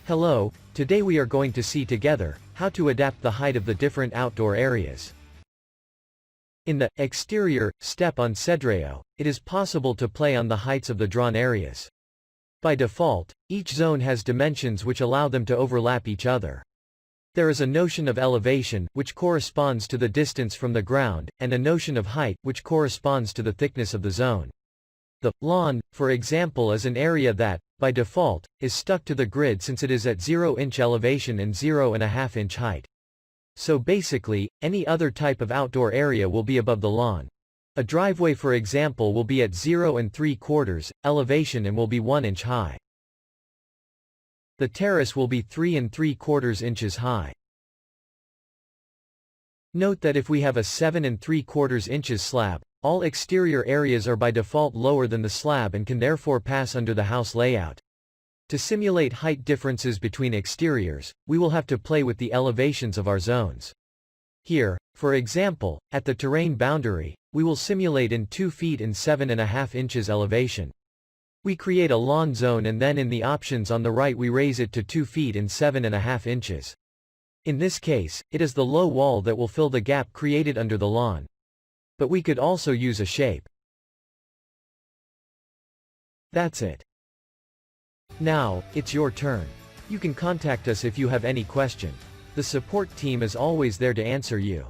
Hello, today we are going to see together how to adapt the height of the different outdoor areas. In the exterior step on Cedreo, it is possible to play on the heights of the drawn areas. By default, each zone has dimensions which allow them to overlap each other. There is a notion of elevation, which corresponds to the distance from the ground, and a notion of height, which corresponds to the thickness of the zone. The lawn, for example, is an area that, by default, is stuck to the grid since it is at 0-inch elevation and 0.5-inch height. So basically, any other type of outdoor area will be above the lawn. A driveway, for example, will be at 0.75 elevation and will be 1 inch high. The terrace will be 3.75 inches high. Note that if we have a 7.75 inches slab, all exterior areas are by default lower than the slab and can therefore pass under the house layout. To simulate height differences between exteriors, we will have to play with the elevations of our zones. Here, for example, at the terrain boundary, we will simulate in 2 feet and 7.5 inches elevation. We create a lawn zone and then in the options on the right we raise it to 2 feet and 7.5 inches. In this case, it is the low wall that will fill the gap created under the lawn. But we could also use a shape. That's it. Now, it's your turn. You can contact us if you have any question. The support team is always there to answer you.